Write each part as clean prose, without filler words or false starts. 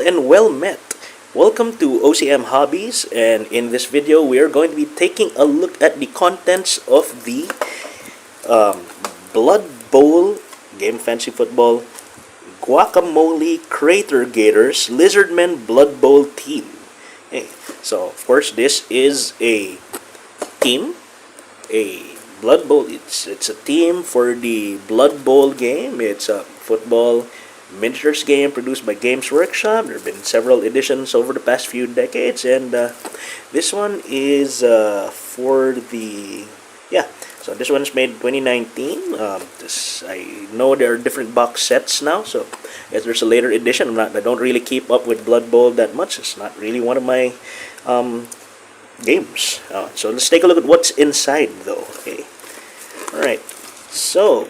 and well met. Welcome to OCM Hobbies, and in this video we are going to be taking a look at the contents of the Blood Bowl Game Fantasy Football Gwaka'moli Crater Gators Lizardmen Blood Bowl team. Okay. So of course this is a team, a Blood Bowl. It's a team for the Blood Bowl game. It's a football miniatures game produced by Games Workshop. There have been several editions over the past few decades, and this one is for the So this one's made in 2019. I know there are different box sets now, so as there's a later edition. I don't really keep up with Blood Bowl that much. It's not really one of my games. So let's take a look at what's inside, though. Okay. All right. So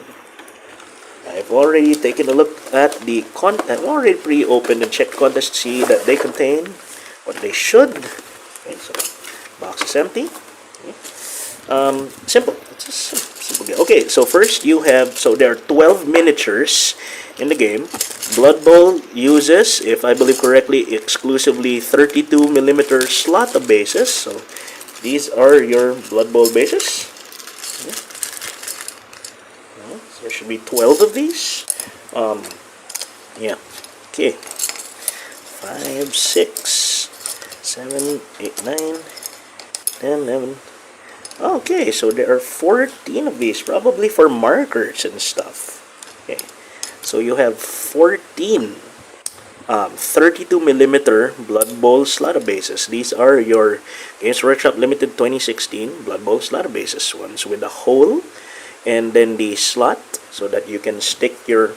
I've already taken a look at the content. I've already pre-opened and checked contents to see that they contain what they should. Okay, so box is empty. Okay. Simple. It's a simple game. Okay, so first you have, so there are 12 miniatures in the game. Blood Bowl uses, if I believe correctly, exclusively 32mm slot bases. So these are your Blood Bowl bases. Okay. There should be 12 of these. Yeah. Okay. 5, 6, 7, 8, 9, 10, 11. Okay, so there are 14 of these, probably for markers and stuff. Okay. So you have 14 32mm Blood Bowl slot bases. These are your Games Workshop Limited 2016 Blood Bowl slot bases. Ones with a hole and then the slot so that you can stick your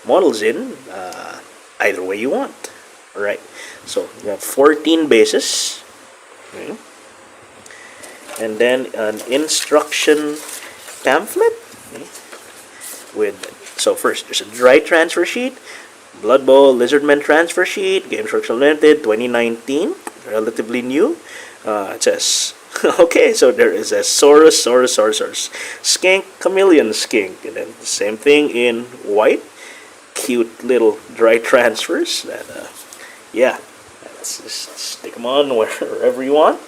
models in either way you want. Alright, so you have 14 bases. Okay. And then an instruction pamphlet. Okay. So first, there's a dry transfer sheet, Blood Bowl Lizardmen transfer sheet, Games Workshop Limited 2019, relatively new. It says, okay, so there is a Saurus, Skink, chameleon, skink, and then the same thing in white. Cute little dry transfers. That, yeah, let's just stick them on wherever you want.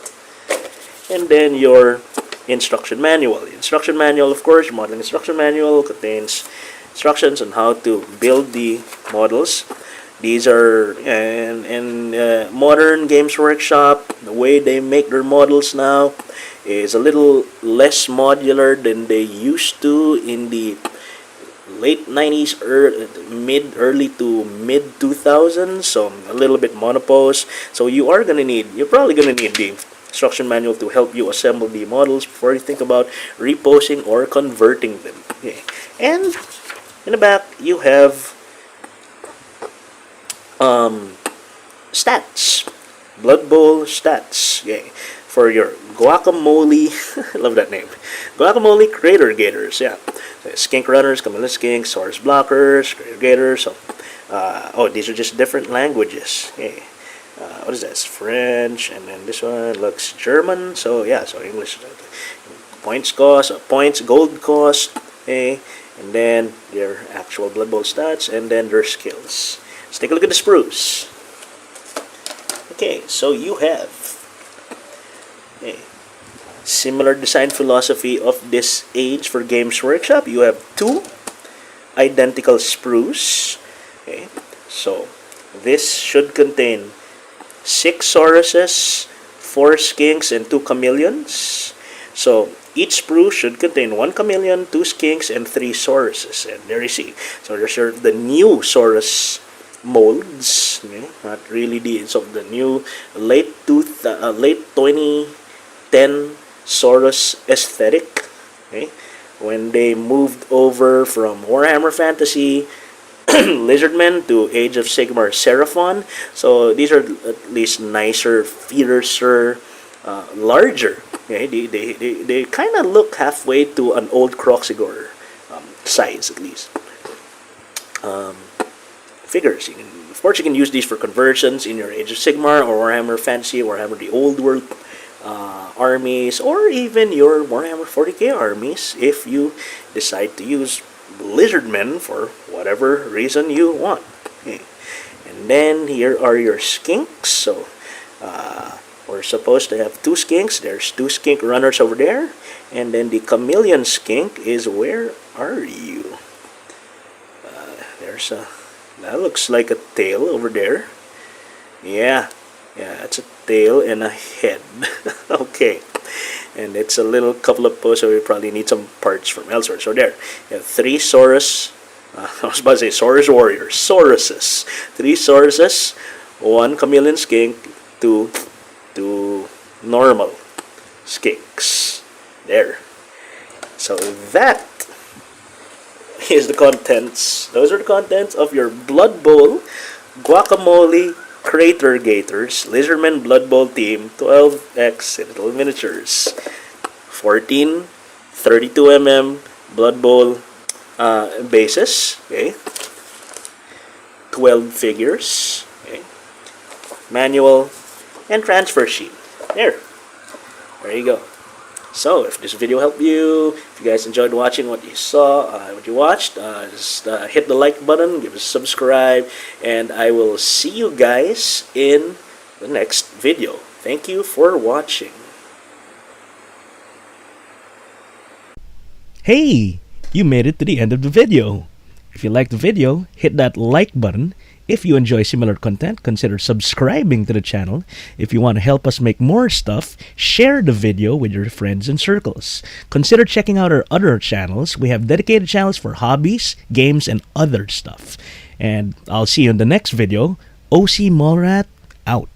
And then your instruction manual. The instruction manual, of course, your modeling instruction manual contains instructions on how to build the models. These are in modern Games Workshop. The way they make their models now is a little less modular than they used to in the late 90s, early to mid 2000s. So a little bit monopose. So you're probably gonna need the instruction manual to help you assemble the models before you think about reposing or converting them. Okay. And in the back you have stats, Blood Bowl stats. Okay, for your Gwaka'moli, I love that name, Gwaka'moli Crater Gators. Yeah, so skink runners, chameleon skinks, Saurus blockers, Crater Gators. So, oh, these are just different languages. Okay. What is that? It's French, and then this one looks German. So yeah, so English. Points cost, points, gold cost, okay, and then their actual Blood Bowl stats, and then their skills. Let's take a look at the spruce. Okay, so you have a similar design philosophy of this age for Games Workshop. You have 2 identical spruce. Okay, so this should contain 6 Sauruses, 4 Skinks, and 2 chameleons. So each spruce should contain 1 chameleon, 2 Skinks, and 3 Sauruses. And there you see. So there's the new Saurus molds. Okay? Not really the new late 2010 Saurus aesthetic. Okay? When they moved over from Warhammer Fantasy Lizardmen to Age of Sigmar-esque. So these are at least nicer, fiercer, larger. Okay? They kind of look halfway to an old Croxigor size, at least. Figures. Of course, you can use these for conversions in your Age of Sigmar or Warhammer Fantasy, Warhammer the Old World armies, or even your Warhammer 40k armies if you decide to use Lizardmen for whatever reason you want. Okay. And then here are your skinks. So we're supposed to have 2 skinks. There's 2 skink runners over there. And then the chameleon skink is, where are you? There's a, that looks like a tail over there. Yeah, it's a tail and a head. Okay. And it's a little couple of posts, so we probably need some parts from elsewhere. So there, you have 3 Saurus. I was about to say Saurus warriors. Sauruses. 3 Sauruses, 1 chameleon skink, 2 normal skinks. There. So that is the contents. Those are the contents of your Blood Bowl Gwaka'moli Crater Gators Lizardmen Blood Bowl Team 12x Citadel miniatures. 14 32mm Blood Bowl bases. Okay. 12 figures. Okay. Manual and transfer sheet. There you go. So, if this video helped you, if you guys enjoyed watching what you saw, what you watched, just hit the like button, give us a subscribe, and I will see you guys in the next video. Thank you for watching. Hey! You made it to the end of the video. If you liked the video, hit that like button. If you enjoy similar content, consider subscribing to the channel. If you want to help us make more stuff, share the video with your friends and circles. Consider checking out our other channels. We have dedicated channels for hobbies, games, and other stuff. And I'll see you in the next video. OC Mallrat out.